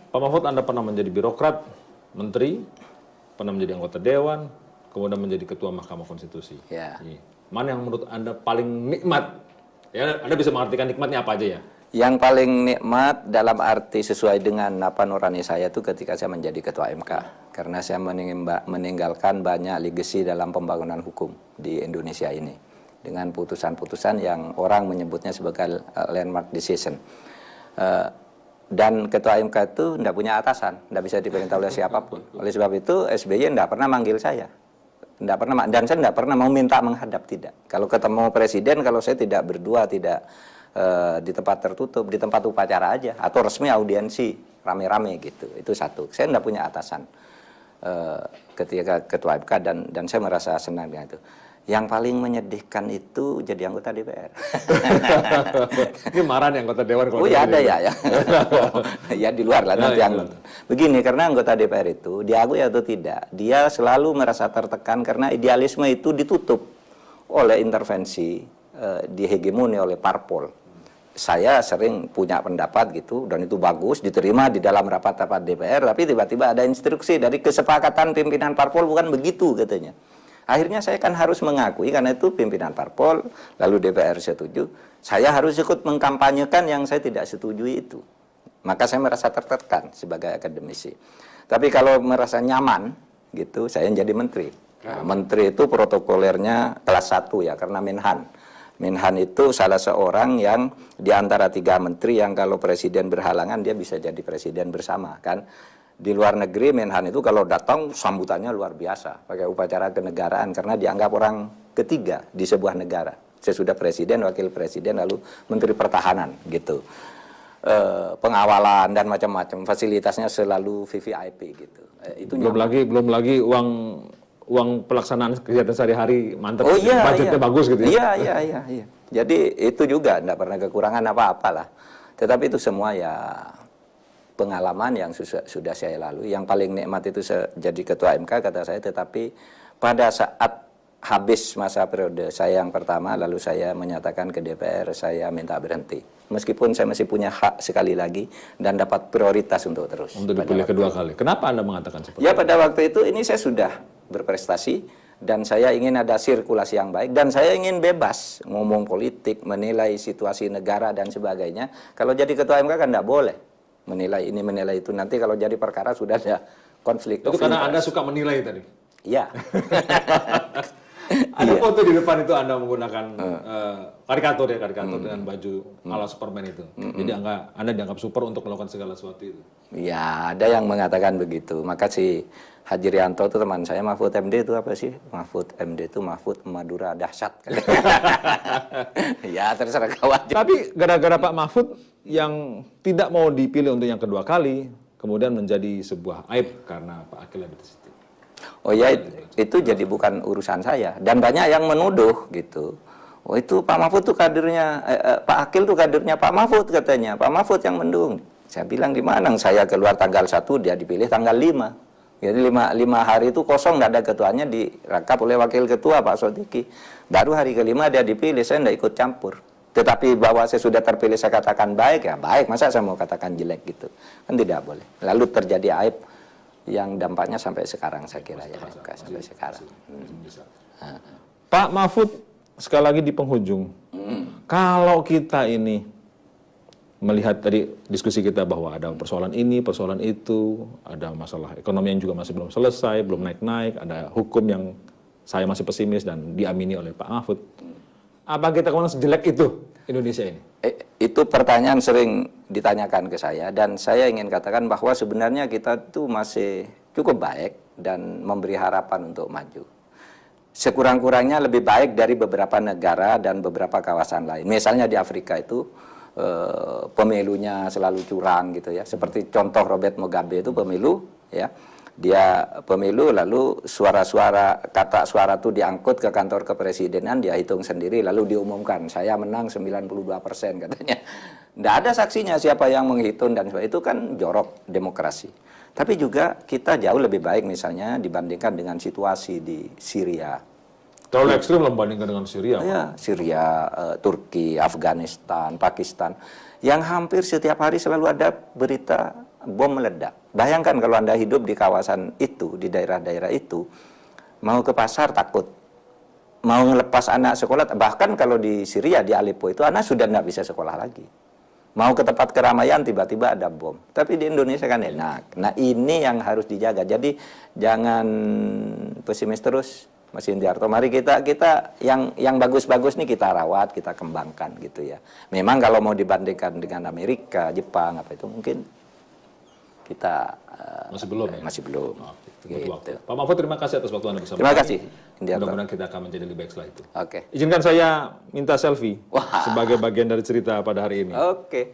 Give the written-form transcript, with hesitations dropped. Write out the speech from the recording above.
Pak Mahfud, Anda pernah menjadi birokrat, menteri, pernah menjadi anggota dewan, kemudian menjadi ketua Mahkamah Konstitusi. Ya. Mana yang menurut Anda paling nikmat? Ya, Anda bisa mengartikan nikmatnya apa aja ya? Yang paling nikmat dalam arti sesuai dengan apa nurani saya itu ketika saya menjadi ketua MK. Karena saya meninggalkan banyak legacy dalam pembangunan hukum di Indonesia ini. Dengan putusan-putusan yang orang menyebutnya sebagai landmark decision. Dan ketua MK itu tidak punya atasan, tidak bisa diperintah oleh siapapun. Oleh sebab itu SBY tidak pernah manggil saya. Tidak pernah, dan saya tidak pernah mau minta menghadap, tidak. Kalau ketemu presiden, kalau saya tidak berdua, tidak di tempat tertutup, di tempat upacara aja, atau resmi audiensi, rame-rame gitu. Itu satu. Saya tidak punya atasan ketika ketua MK, dan saya merasa senang dengan itu. Yang paling menyedihkan itu jadi anggota DPR. Ini marah nih anggota dewan. Oh ya ada ya. Ya di luar lah nanti anggota. Begini, karena anggota DPR itu diakui atau tidak, dia selalu merasa tertekan karena idealisme itu ditutup oleh intervensi, dihegemoni oleh parpol. Saya sering punya pendapat gitu, dan itu bagus, diterima di dalam rapat-rapat DPR, tapi tiba-tiba ada instruksi dari kesepakatan pimpinan parpol, bukan begitu katanya. Akhirnya saya kan harus mengakui, karena itu pimpinan parpol, lalu DPR setuju, saya harus ikut mengkampanyekan yang saya tidak setujui itu. Maka saya merasa tertekan sebagai akademisi. Tapi kalau merasa nyaman, gitu, saya jadi menteri. Nah, menteri itu protokolernya kelas 1 ya, karena Menhan. Menhan itu salah seorang yang di antara 3 menteri yang kalau presiden berhalangan, dia bisa jadi presiden bersama, kan. Di luar negeri Menhan itu kalau datang sambutannya luar biasa, pakai upacara kenegaraan karena dianggap orang ketiga di sebuah negara. Sesudah presiden, wakil presiden, lalu menteri pertahanan gitu. Pengawalan dan macam-macam, fasilitasnya selalu VVIP gitu. Itu belum lagi uang pelaksanaan kegiatan sehari-hari mantap. Oh iya, budgetnya bagus gitu ya. Iya. Jadi itu juga tidak pernah kekurangan apa-apalah. Tetapi itu semua ya pengalaman yang sudah saya lalui. Yang paling nikmat itu jadi ketua MK kata saya, tetapi pada saat habis masa periode saya yang pertama, lalu saya menyatakan ke DPR saya minta berhenti. Meskipun saya masih punya hak sekali lagi dan dapat prioritas untuk terus. Untuk dipilih kedua kali. Kenapa Anda mengatakan seperti itu? Ya pada waktu itu ini saya sudah berprestasi dan saya ingin ada sirkulasi yang baik dan saya ingin bebas ngomong politik, menilai situasi negara dan sebagainya. Kalau jadi ketua MK kan tidak boleh menilai ini, menilai itu. Nanti kalau jadi perkara sudah ada konflik. Itu karena Anda suka menilai tadi? Iya. Ada foto di depan itu Anda menggunakan karikatur dengan baju ala Superman itu. Jadi Anda dianggap super untuk melakukan segala sesuatu itu. Ya, ada yang mengatakan begitu. Maka si Haji Rianto itu teman saya, Mahfud MD itu apa sih? Mahfud MD itu Mahfud Madura dahsyat. Ya, terserah kawan. Tapi gara-gara Pak Mahfud yang tidak mau dipilih untuk yang kedua kali, kemudian menjadi sebuah aib karena Pak Akil ada di situ. Oh ya, itu jadi bukan urusan saya. Dan banyak yang menuduh gitu. Oh itu Pak Mahfud tuh kadernya, Pak Akil tuh kadernya Pak Mahfud katanya. Pak Mahfud yang mendukung. Saya bilang di mana? Saya keluar tanggal 1, dia dipilih tanggal 5. Jadi 5 hari itu kosong, tidak ada ketuanya, dirangkap oleh wakil ketua Pak Sotiki. Baru hari ke-5 dia dipilih, saya tidak ikut campur. Tetapi bahwa saya sudah terpilih saya katakan baik, ya baik. Masa saya mau katakan jelek gitu? Kan tidak boleh. Lalu terjadi aib yang dampaknya sampai sekarang saya kira ya, sampai sekarang. Pak Mahfud sekali lagi di penghujung, kalau kita ini melihat tadi diskusi kita bahwa ada persoalan ini, persoalan itu, ada masalah ekonomi yang juga masih belum selesai, belum naik-naik, ada hukum yang saya masih pesimis dan diamini oleh Pak Mahfud. Apa kita kemudian sejelek itu Indonesia ini? Itu pertanyaan sering ditanyakan ke saya dan saya ingin katakan bahwa sebenarnya kita tuh masih cukup baik dan memberi harapan untuk maju. Sekurang-kurangnya lebih baik dari beberapa negara dan beberapa kawasan lain. Misalnya di Afrika itu pemilunya selalu curang gitu ya. Seperti contoh Robert Mugabe itu pemilu ya. Dia pemilu lalu kata suara itu diangkut ke kantor kepresidenan, dia hitung sendiri lalu diumumkan saya menang 92% katanya. Tidak ada saksinya siapa yang menghitung dan sebagainya. Itu kan jorok demokrasi. Tapi juga kita jauh lebih baik misalnya dibandingkan dengan situasi di Syria. Terlalu ekstrim membandingkan dengan Syria. Ya, Syria, Turki, Afghanistan, Pakistan. Yang hampir setiap hari selalu ada berita bom meledak. Bayangkan kalau Anda hidup di kawasan itu, di daerah-daerah itu, mau ke pasar takut, mau ngelepas anak sekolah, bahkan kalau di Syria, di Aleppo itu anak sudah tidak bisa sekolah lagi. Mau ke tempat keramaian tiba-tiba ada bom. Tapi di Indonesia kan enak. Nah ini yang harus dijaga. Jadi jangan pesimis terus, Mas Indiarto. Mari kita yang bagus-bagus nih kita rawat, kita kembangkan gitu ya. Memang kalau mau dibandingkan dengan Amerika, Jepang apa itu mungkin kita masih belum ya? Masih belum. Oh, gitu. waktu. Pak Mahfud, terima kasih atas waktu Anda bersama Terima kami. kasih, Indiarto. Mudah-mudahan kita akan menjadi lebih baik setelah itu. Oke. Izinkan saya minta selfie Wah. sebagai bagian dari cerita pada hari ini. Oke.